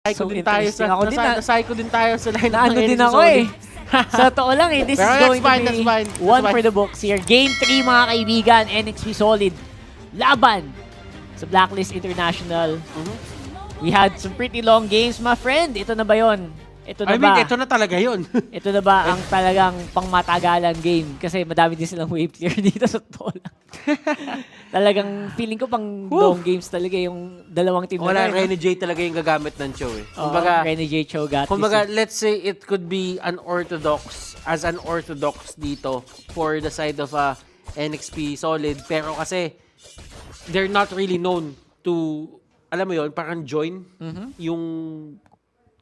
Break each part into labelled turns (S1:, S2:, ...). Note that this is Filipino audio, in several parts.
S1: So interesting. Ako din
S2: Nasay ko din tayo sa line
S1: Naano din ako eh. Sa totoo lang eh, this is going to be one for the books here. Game 3 mga kaibigan, NXP Solid. Laban sa Blacklist International. We had some pretty long games, my friend. Ito na ba yun? Ito na ba?
S2: Ito na talaga yun.
S1: Ito na ba ang talagang pangmatagalan game? Kasi madami din silang wave clear dito sa totoo lang. Talagang feeling ko pang long games talaga yung dalawang team.
S2: Wala, Renny J talaga yung gagamit ng Cho eh.
S1: Kumbaga, Renny J Cho got
S2: kumbaga, let's say it could be an orthodox dito for the side of NXP Solid. Pero kasi, they're not really known to, alam mo yun, parang join yung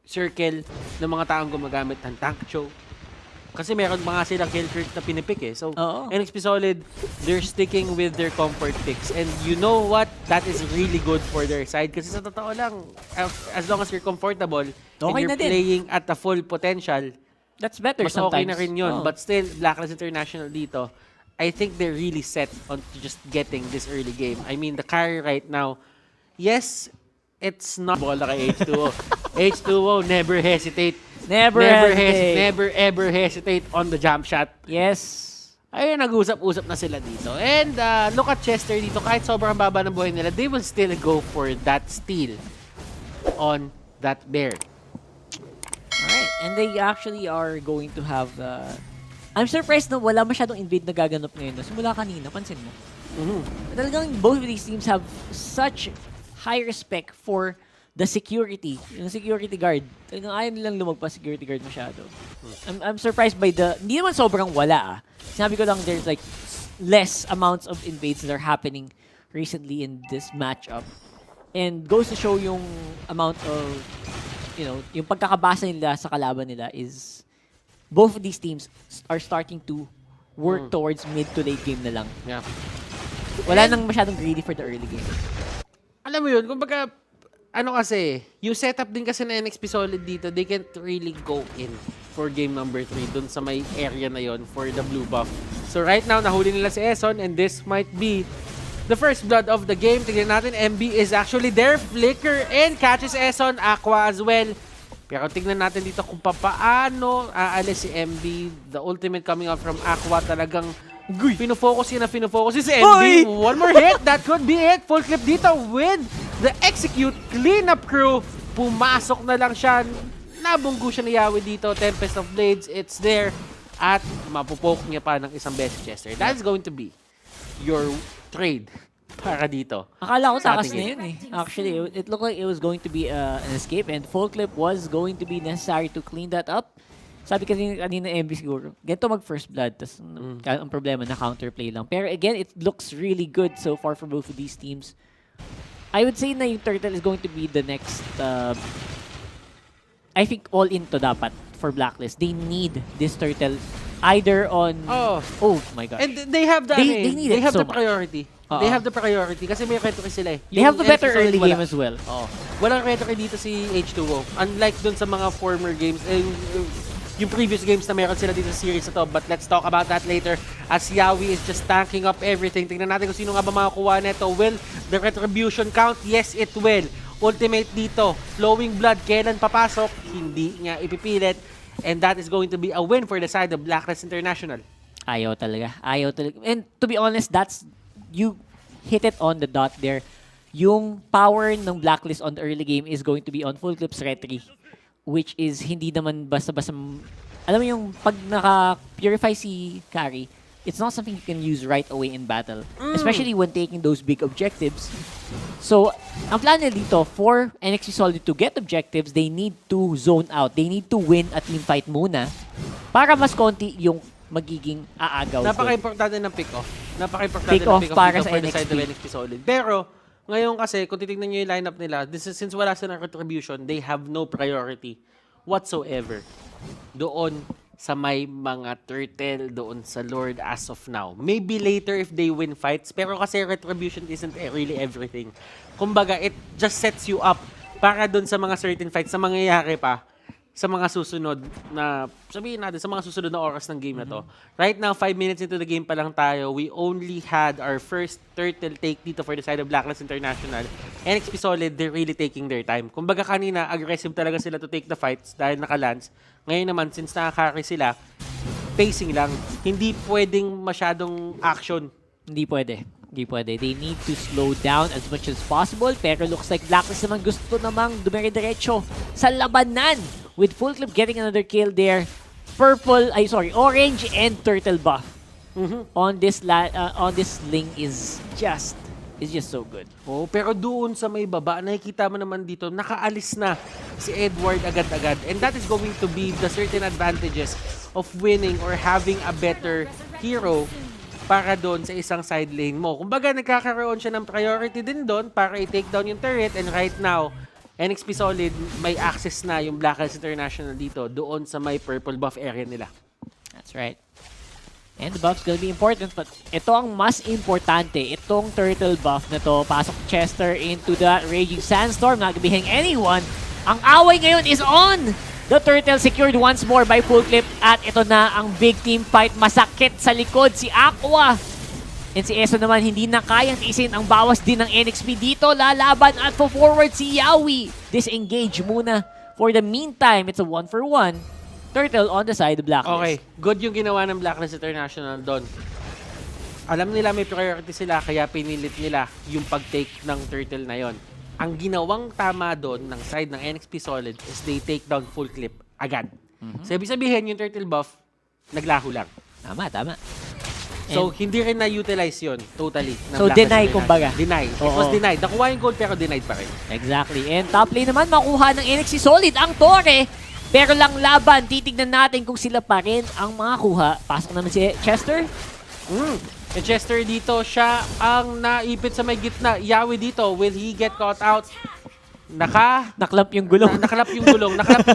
S2: circle ng mga taong gumagamit ng Tank Cho. Kasi meron mga silang kill streak na pinipik eh. So, NXP Solid, they're sticking with their comfort picks. And you know what? That is really good for their side. Kasi sa totoo lang, as long as you're comfortable and you're playing at the full potential,
S1: that's better
S2: mas
S1: sometimes.
S2: Okay na rin yun. But still, Blacklist International dito, I think they're really set on just getting this early game. I mean, the carry right now, yes, it's not bola kay H2O. H2O, never hesitate. Never ever hesitate on the jump shot.
S1: Yes.
S2: Ayun, nag-usap-usap na sila dito. And look at Chester dito. Kahit sobrang baba ng buhay nila, they will still go for that steal on that bear.
S1: Alright. And they actually are going to have I'm surprised na wala masyadong invade na gaganap ngayon. Simula kanina, pansin mo. Talagang both of these teams have such high respect for the security, yung security guard. Talagang ayaw nilang lumagpas security guard masyado. I'm surprised by hindi naman sobrang wala ah. Sinabi ko lang there's like less amounts of invades that are happening recently in this matchup. And goes to show yung amount of, you know, yung pagkakabasa nila sa kalaban nila is both of these teams are starting to work towards mid to late game na lang.
S2: Yeah.
S1: Wala nang masyadong greedy for the early game.
S2: Alam mo yun, kumbaga, ano kasi, yung setup din kasi na NXP Solid dito, they can't really go in for game number 3 dun sa may area na yon for the blue buff. So right now, nahuli nila si Eson and this might be the first blood of the game. Tignan natin, MB is actually there. Flicker and catches Eson. Aqua as well. Pero tignan natin dito kung paano aalis si MB. The ultimate coming out from Aqua talagang pinofocus si MB. One more hit, that could be it. Full clip dito with the execute cleanup crew. Pumasok na lang siya. Nabunggo siya ni Yawi dito. Tempest of Blades, it's there. At mapupoke niya pa ng isang beses Chester. That's going to be your trade para dito.
S1: Akala ko takas na yun eh. Actually, it looked like it was going to be an escape and full clip was going to be necessary to clean that up. Sabi kanina MB siguro, ganito mag-first blood, tas ang problema na counterplay lang. Pero again, it looks really good so far for both of these teams. I would say na yung Turtle is going to be the next, I think all into dapat for Blacklist. They need this Turtle either on... Oh my God.
S2: And they have the,
S1: they have
S2: the priority. They have the priority kasi may retro sila eh.
S1: They have the better early game as well.
S2: Walang retro dito si H2O. Unlike dun sa mga former games, yung previous games na meron sila dito sa series na to. But let's talk about that later as Yawi is just tanking up everything. Tingnan natin kung sino nga ba makakuha neto. Will the retribution count? Yes, it will. Ultimate dito. Flowing blood. Kailan papasok? Hindi niya ipipilit. And that is going to be a win for the side of Blacklist International.
S1: Ayaw talaga. Ayaw talaga. And to be honest, you hit it on the dot there. Yung power ng Blacklist on the early game is going to be on full clips retry. Which is hindi naman basta-basta, alam mo yung pag naka-purify si Carry, it's not something you can use right away in battle. Especially when taking those big objectives. So, ang plan nila dito, for NXP Solid to get objectives, they need to zone out. They need to win a team fight muna para mas konti yung magiging aagaw.
S2: Napaka-importante ng pick-off.
S1: Pick-off para
S2: sa NXP Solid. Pero, ngayon kasi, kung titignan nyo yung lineup nila, since wala silang retribution, they have no priority whatsoever doon sa may mga turtle, doon sa Lord as of now. Maybe later if they win fights, pero kasi retribution isn't really everything. Kumbaga, it just sets you up para doon sa mga certain fights na mangyayari pa sa mga susunod na, sabihin natin, sa mga susunod na oras ng game na to. Right now, 5 minutes into the game pa lang tayo. We only had our first turtle take dito for the side of BLACKLIST International. NXP Solid, they're really taking their time. Kumbaga kanina, aggressive talaga sila to take the fights dahil naka-lance. Ngayon naman, since naka-carry sila, pacing lang. Hindi pwedeng masyadong action.
S1: Hindi pwede. Hindi pwede. They need to slow down as much as possible. Pero looks like BLACKLIST naman gusto namang dumire-diretso sa labanan. With Full Clip getting another kill there. Orange and turtle buff on this link is just so good.
S2: Oh, pero doon sa may baba, nakikita mo naman dito, nakaalis na si Edward agad-agad. And that is going to be the certain advantages of winning or having a better hero para doon sa isang side lane mo. Kumbaga, nagkakaroon siya ng priority din doon para i-take down yung turret. And right now, NXP Solid, may access na yung BLACKLIST International dito doon sa may purple buff area nila.
S1: That's right. And the buff's gonna be important, but ito ang mas importante. Itong turtle buff na to, pasok Chester into the Raging Sandstorm, not gonna be hitting anyone. Ang away ngayon is on! The turtle secured once more by Full Clip at ito na ang big team fight. Masakit sa likod si Aqua. And si Eso naman hindi na kayang tiisin ang bawas din ng NXP dito. Lalaban at forward si Yawi. Disengage muna. For the meantime, it's a 1-for-1. Turtle on the side of BLACKLIST.
S2: Okay, good yung ginawa ng BLACKLIST International doon. Alam nila may priority sila kaya pinilit nila yung pag-take ng turtle na yon. Ang ginawang tama doon ng side ng NXP Solid is they take down Full Clip agad. So, ibig sabihin, yung turtle buff, naglaho lang.
S1: Tama.
S2: So, hindi rin na-utilize yun totally.
S1: So, deny kumbaga.
S2: Deny. It was denied. Nakuha yung gold pero denied pa rin.
S1: Exactly. And top lane naman, makuha ng NXP Solid ang Torre. Pero lang laban, titignan natin kung sila pa rin ang makakuha. Pasok naman si Chester.
S2: Si Chester dito, siya ang naipit sa may gitna. Yawi dito, will he get caught out?
S1: Naklap yung gulong.
S2: Nakalap yung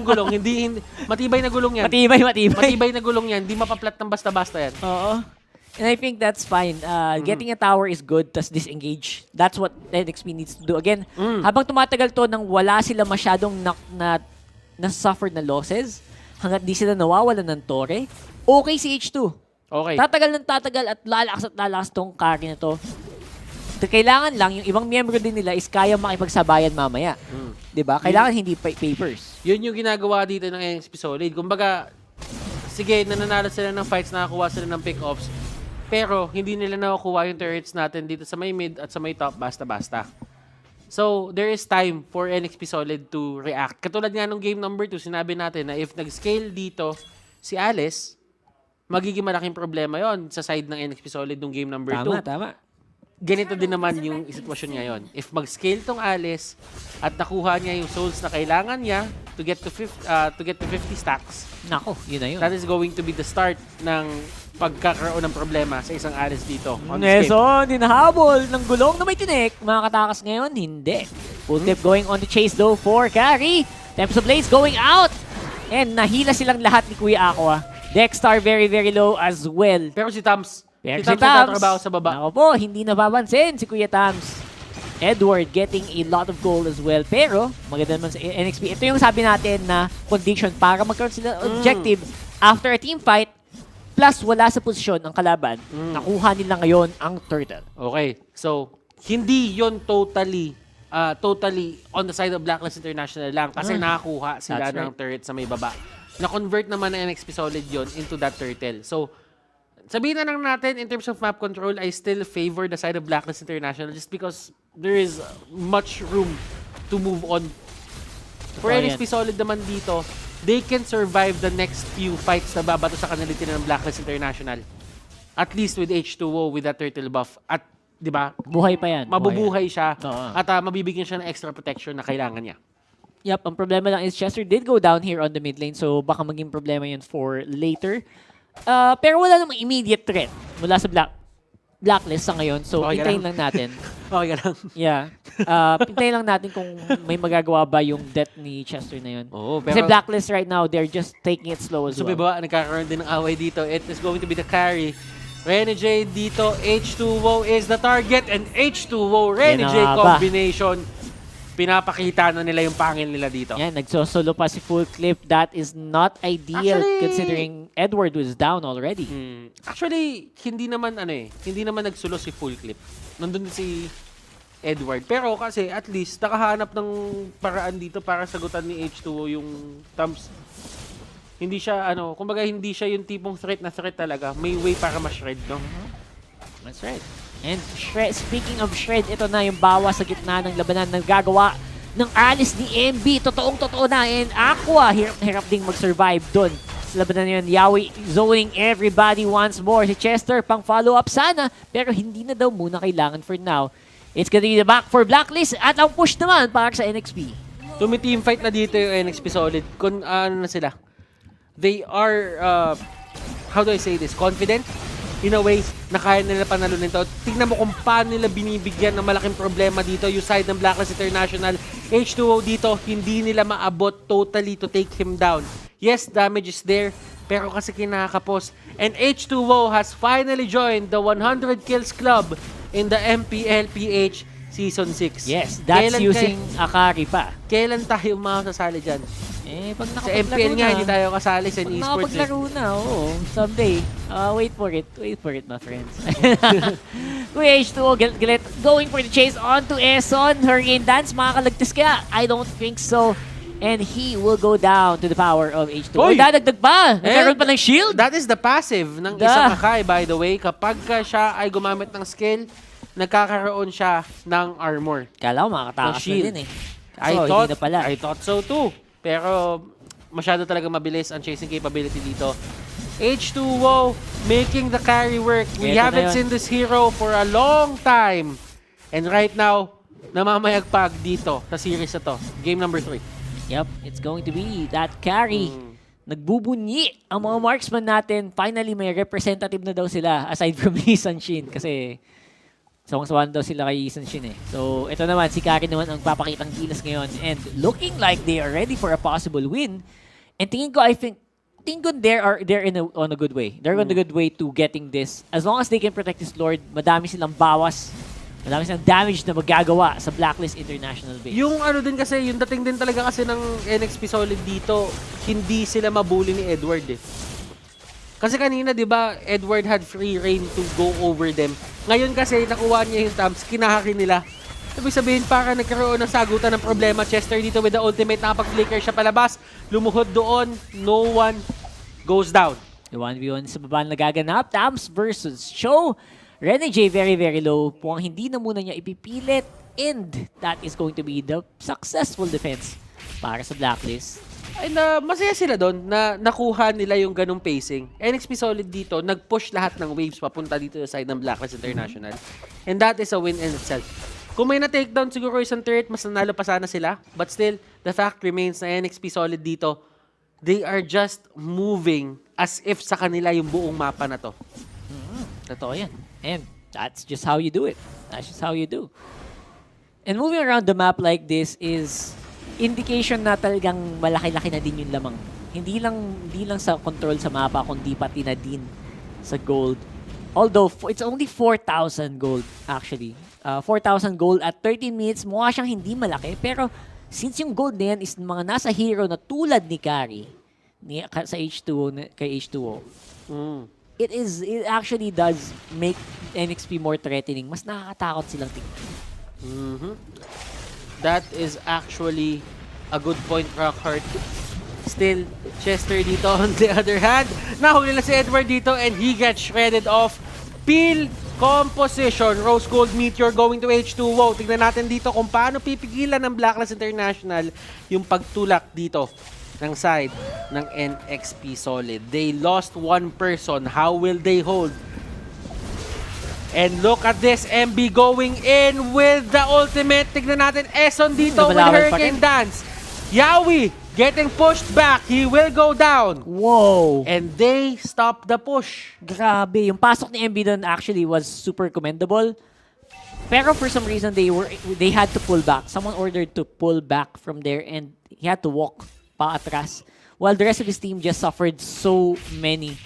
S2: gulong. Hindi, matibay na gulong yan.
S1: Matibay.
S2: Matibay na gulong yan. Hindi mapaplat ng basta-basta yan.
S1: Oo. And I think that's fine. Getting a tower is good, tas disengage. That's what NXP needs to do. Again, habang tumatagal to nang wala sila masyadong na-suffered na losses, hanggat di sila nawawalan ng Torre, okay si H2.
S2: Okay.
S1: Tatagal at lalakas tong carry na to. Kailangan lang, yung ibang miyembro din nila is kaya makipagsabayan mamaya. Diba? Kailangan hindi papers.
S2: Yun yung ginagawa dito ng NXP Solid. Kumbaga, sige, nananalo sila ng fights, nakakuha sila ng pick-offs, pero hindi nila nakukuha yung turrets natin dito sa may mid at sa may top basta-basta. So, there is time for NXP Solid to react. Katulad nga nung game number 2, sinabi natin na if nag-scale dito si Alice, magiging malaking problema yon sa side ng NXP Solid nung game number 2.
S1: Tama.
S2: Ganito din naman yung sitwasyon ngayon. If mag-scale tong Alice at nakuha niya yung souls na kailangan niya to get to 50 stacks,
S1: Nako, yun na yun.
S2: that is going to be the start ng pagkakaroon ng problema sa isang Alice dito.
S1: Neson, hinahabol ng gulong na may tinik. Makakatakas ngayon, hindi. Full Clip going on the chase though for carry. Temps of Blaze going out. And nahila silang lahat ni Kuya Aqua. Dexter very low as well.
S2: Pero si Tams,
S1: Pero
S2: si Tams nagtatrabaho sa baba.
S1: Ako po, hindi napapansin si Kuya Tams. Edward getting a lot of gold as well. Pero, maganda naman sa NXP. Ito yung sabi natin na condition para magkaroon sila objective after a team fight. Plus, wala sa posisyon ang kalaban. Nakuha nila ngayon ang turtle.
S2: Okay. So, hindi yon totally on the side of BLACKLIST International lang kasi nakakuha sila ng turret sa may baba. Na-convert naman ng NXP Solid yon into that turtle. So, sabihin na lang natin, in terms of map control, I still favor the side of BLACKLIST International just because there is much room to move on. For NXP Solid naman dito, they can survive the next few fights na babato sa kanila ng BLACKLIST International. At least with H2O, with that turtle buff. At, di ba?
S1: Buhay pa yan.
S2: Mabubuhay siya. At mabibigyan siya ng extra protection na kailangan niya.
S1: Yep, ang problema lang is Chester did go down here on the mid lane, so baka maging problema yun for later. Pero wala namang immediate threat mula sa Blacklist sa ngayon, so hintayin lang natin.
S2: Okay ka lang.
S1: Yeah. Hintayin lang natin kung may magagawa ba yung death ni Chester na yun.
S2: Oh,
S1: Kasi Blacklist right now, they're just taking it slow as well.
S2: So, ba, nagkakaroon din ng away dito. It is going to be the carry. Renegade dito, H2O is the target, and H2O Renegade combination pinapakita na nila yung pangil nila dito.
S1: Yan, nagsosolo pa si Full Clip. That is not ideal considering Edward was down already.
S2: Actually, hindi naman hindi naman nagsulo si Full Clip. Nandun si Edward. Pero kasi at least nakahanap ng paraan dito para sagutan ni H2O yung thumbs. Hindi siya kumbaga hindi siya yung tipong threat na threat talaga. May way para ma-shred, no?
S1: That's right. And speaking of shred, ito na yung bawa sa gitna ng labanan na gagawa ng alis ni MB. Totoong-totoo na. And Aqua, hirap ding mag-survive dun. Sa labanan na yun, Yawi zoning everybody once more. Si Chester, pang follow-up sana. Pero hindi na daw muna kailangan for now. It's gonna be the back for Blacklist. At ang push naman para sa NXP.
S2: Tumi-team fight na dito yung NXP Solid. Kung ano na sila. They are, how do I say this? Confident? In a way, na kaya nila panalunin to. Tingnan mo kung paano nila binibigyan ng malaking problema dito. Yung side ng Blacklist International. H2O dito, hindi nila maabot totally to take him down. Yes, damage is there, pero kasi kinakapos. And H2O has finally joined the 100 kills club in the MPL-PH Season 6.
S1: Yes, that's using Akari pa.
S2: Kailan tayo makasasali dyan?
S1: Pag
S2: sa MPL nga, hindi tayo kasali sa esports.
S1: Nakapaglaro na, oo. Someday. Wait for it. Wait for it, my friends. Kuya H2O, going for the chase onto Eson. Hurricane Dance, makakalagtas kaya? I don't think so. And he will go down to the power of H2O. Oy! Dadagdag pa! Nagkaroon pa ng shield?
S2: That is the passive ng isang Akai, by the way. Kapag siya ay gumamit ng skill, nagkakaroon siya ng armor.
S1: Kala ko makakatakas na din eh.
S2: I thought so too. Pero masyado talaga mabilis ang chasing capability dito. H2O making the carry work. We haven't seen this hero for a long time. And right now, namamayagpag dito sa series na to. Game number 3.
S1: Yep, it's going to be that carry. Nagbubunyi ang mga marksman natin. Finally, may representative na daw sila aside from Lee Sanshin. Kasi sawang-sawan daw sila kay Ethan Shin eh. So, ito naman, si Kari naman ang papakitang gilas ngayon. And looking like they are ready for a possible win. And tingin ko, they're on a good way. They're on a good way to getting this. As long as they can protect this Lord, madami silang bawas. Madami silang damage na magagawa sa Blacklist International base.
S2: Yung din kasi, yung dating din talaga kasi ng NXP Solid dito, hindi sila mabuli ni Edward eh. Kasi kanina, di ba, Edward had free reign to go over them. Ngayon kasi, nakuha niya yung thumbs, kinahaki nila. Ibig sabihin, para nagkaroon ng sagutan ng problema. Chester dito with the ultimate, nakapag-flicker siya palabas. Lumuhod doon, no one goes down.
S1: The 1v1 sa baba nagaganap. Tams versus Show. Rene J very, very low. Mukhang hindi na muna niya ipipilit. And that is going to be the successful defense para sa Blacklist.
S2: And masaya sila doon na nakuha nila yung ganung pacing. NXP Solid dito, nag-push lahat ng waves papunta dito sa side ng Blacklist International. And that is a win in itself. Kung may na-takedown siguro isang turret, mas nanalo pa sana sila. But still, the fact remains na NXP Solid dito, they are just moving as if sa kanila yung buong mapa na to.
S1: Totoo yan. And that's just how you do it. That's just how you do. And moving around the map like this is indication na talagang malaki-laki na din yung lamang. Hindi lang sa control sa mapa, kundi pati na din sa gold. Although, it's only 4,000 gold, actually. 4,000 gold at 13 minutes, mukha siyang hindi malaki. Pero, since yung gold na yan is mga nasa hero na tulad ni Kari, sa H2O, kay H2O, it actually does make NXP more threatening. Mas nakakatakot silang tingnan.
S2: That is actually a good point, Rockhart. Still, Chester dito on the other hand. Nahuli na si Edward dito and he gets shredded off. Peel composition. Rose Gold Meteor going to H2O. Tignan natin dito kung paano pipigilan ng Blacklist International yung pagtulak dito ng side ng NXP Solid. They lost one person. How will they hold? And look at this, MB going in with the ultimate. Tignan natin, Eson dito with Hurricane Dance. Yawi getting pushed back. He will go down.
S1: Whoa!
S2: And they stop the push.
S1: Grabe. Yung pasok ni MB doon actually was super commendable. Pero for some reason, they had to pull back. Someone ordered to pull back from there and he had to walk paatras. While the rest of his team just suffered so many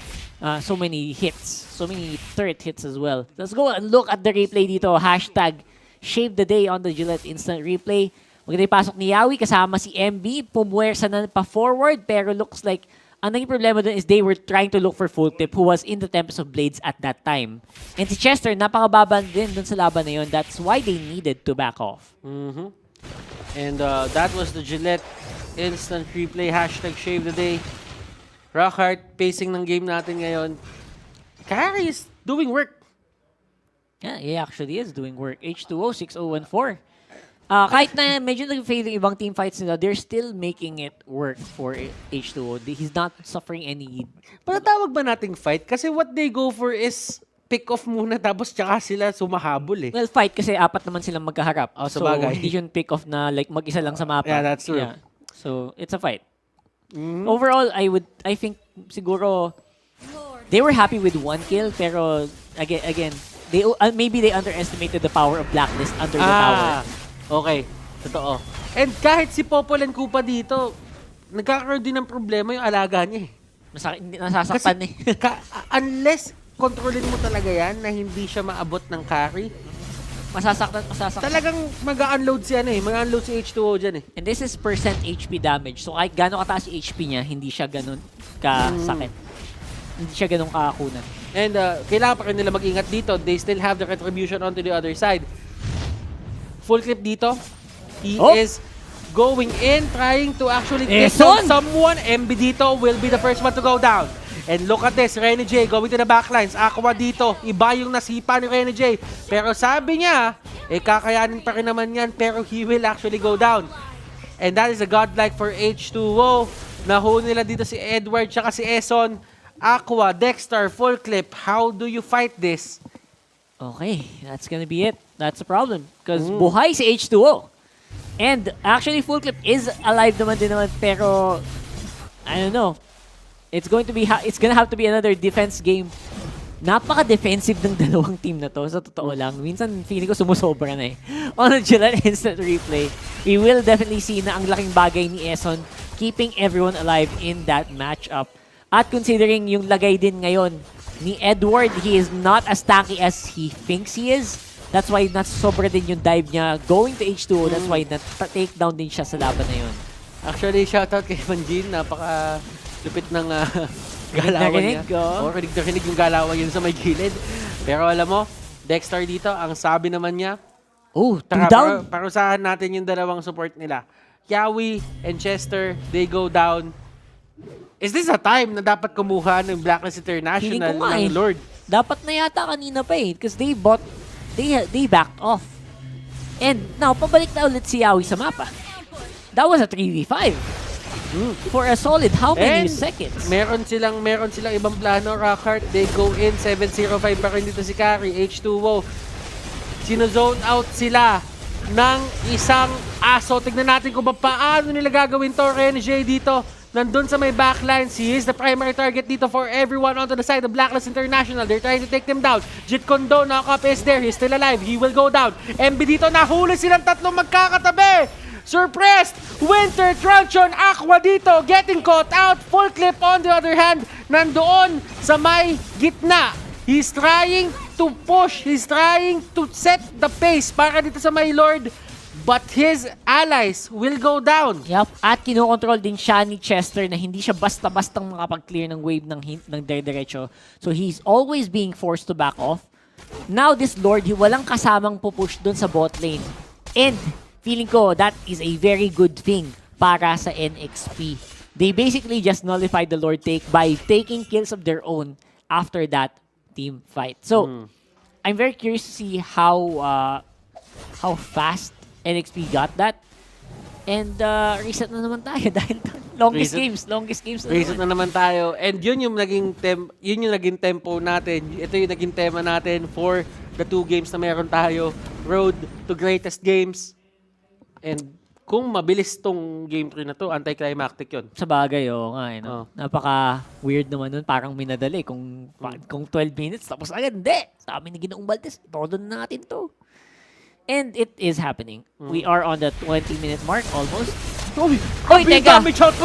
S1: hits. So many turret hits as well. Let's go and look at the replay dito. Hashtag Shave the Day on the Gillette Instant Replay. Maganda yung pasok ni Yawi kasama si MB. Pumuwersa na pa-forward pero looks like ang naging problema dun is they were trying to look for Full Clip who was in the Tempest of Blades at that time. And si Chester, napakababa din dun sa laban na yun. That's why they needed to back off.
S2: And that was the Gillette Instant Replay hashtag Shave the Day. Rockhart, pacing ng game natin ngayon. Carry is doing work.
S1: Yeah, he actually is doing work. H2O, 6014. Kahit na medyo nag-fail yung ibang team fights nila, they're still making it work for H2O. He's not suffering any...
S2: Patatawag ba nating fight? Kasi what they go for is pick off muna tapos tsaka sila sumahabol eh.
S1: Well, fight kasi apat naman silang magkaharap.
S2: Oh,
S1: so,
S2: sabagay.
S1: hindi yun pick off na like mag-isa lang sa mapa.
S2: Yeah, that's true.
S1: Yeah. So, it's a fight. Overall, I think siguro they were happy with 1 kill pero again they maybe they underestimated the power of Blacklist under the tower.
S2: Okay, totoo. And kahit si Popol and Koopa dito, nagkakaroon din ng problema yung alaga niya eh.
S1: Nasasaktan eh.
S2: Unless kontrolin mo talaga yan na hindi siya maabot ng carry,
S1: masasaktan.
S2: talagang mag-unload si mag-unload si H2O dyan eh.
S1: And this is percent HP damage. So kahit gano'ng kataas yung HP niya, hindi siya ganun kasakit. Hindi siya ganun kakakunan.
S2: And kailangan pa rin nila mag-ingat dito. They still have the retribution onto the other side. Full clip dito. He is going in, trying to actually take down someone. MB dito will be the first one to go down. And look at this, Rene J going to the backlines. Aqua dito, iba yung nasipa ni Rene J. Pero sabi niya, kakayanin pa rin naman yan, pero he will actually go down. And that is a godlike for H2O. Nahuli nila dito si Edward tsaka si Eson. Aqua, Dexter, full clip. How do you fight this?
S1: Okay, that's gonna be it. That's the problem. Because buhay si H2O. And actually, Full Clip is alive naman pero I don't know. It's gonna have to be another defense game. Napaka-defensive ng dalawang team na to. Sa totoo lang. Minsan, feeling ko sumusobra na eh. On a Gillette Instant Replay, we will definitely see na ang laking bagay ni Eson keeping everyone alive in that matchup. At considering yung lagay din ngayon ni Edward, he is not as tanky as he thinks he is. That's why sobra din yung dive niya going to H2O. That's why take down din siya sa laban na yun.
S2: Actually, shoutout kay Manjin. Napaka-lupit ng galawan niya. Rinig na rinig yung galawan yun sa may gilid. Pero alam mo, Dexter dito, ang sabi naman niya,
S1: down.
S2: Parusahan natin yung dalawang support nila. Yawi and Chester, they go down. Is this a time na dapat kumuha ng Blacklist International ng Lord?
S1: Dapat na yata kanina pa eh. Because they backed off. And now, pabalik na ulit si Yawi sa mapa. That was a 3v5. For a solid how many seconds?
S2: Meron silang ibang plano, Rockhart. They go in, 7-0-5 pa rin dito si Carry, H2O. Sino-zone out sila ng isang aso. Tignan natin kung paano nila gagawin to. RNJ dito. Nandun sa may backlines, he is the primary target dito for everyone onto the side of Blacklist International. They're trying to take them down. Jit Kondo, knock-up is there. He's still alive. He will go down. MB dito, nahuli silang tatlong magkakatabi. Surprised! Winter, Truncheon, Aqua dito, getting caught out. Full clip on the other hand, nandoon sa may gitna. He's trying to push. He's trying to set the pace para dito sa may Lord. But his allies will go down.
S1: Yep. At kinokontrol din siya ni Chester na hindi siya basta-bastang makapag-clear ng wave ng dire-diretso. So he's always being forced to back off. Now this Lord, walang kasamang pupush dun sa bot lane. And feeling ko that is a very good thing para sa NXP. They basically just nullified the Lord take by taking kills of their own after that team fight. So I'm very curious to see how fast NXP got that. And reset na naman tayo dahil longest games na
S2: reset na naman tayo. And yun yung naging tempo natin. Ito yung naging tema natin for the 2 games na meron tayo. Road to greatest games. And kung mabilis tong game 3 na to, anticlimactic yun.
S1: Sa bagay, nga. No? Napaka-weird naman nun. Parang minadali. Kung 12 minutes, tapos agad. Hindi! Sabi ni Ginoong Baltes, todo na natin to. And it is happening. We are on the 20-minute mark almost. Oy, teka!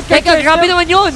S1: Teka, grabe naman yun!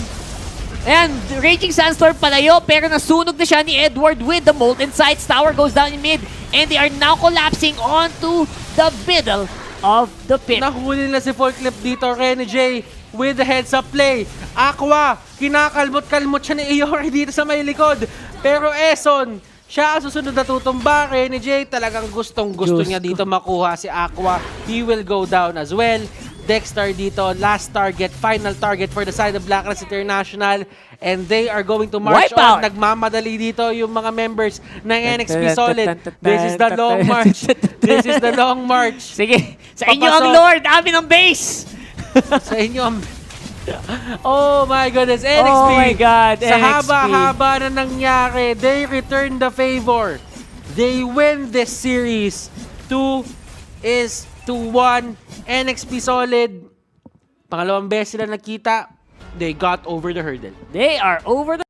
S1: And Raging Sandstorm palayo, pero nasunog na siya ni Edward with the Molten Sights. Tower goes down in mid, and they are now collapsing onto the middle of the pit.
S2: Nahuli na si Full Clip dito, Rene J with the heads up play. Aqua, kinakalmot-kalmot siya ni Iori dito sa may likod. Pero Eson, siya ang susunod na tutumba. Rene J talagang gustong-gusto niya dito makuha si Aqua. He will go down as well. Dexter dito, last target, final target for the side of BLACKLIST International. And they are going to march on. Nagmamadali dito yung mga members ng NXP Solid. This is the long march. This is the long march.
S1: Sige, sa inyo ang Lord, amin ang base!
S2: Sa inyo ang... Oh my goodness, NXP.
S1: Oh my God,
S2: Sa
S1: NXP.
S2: haba-haba na nangyari, they return the favor. They win this series. 2-1. NXP Solid. Pangalawang beses sila nakita. They got over the hurdle.
S1: They are over the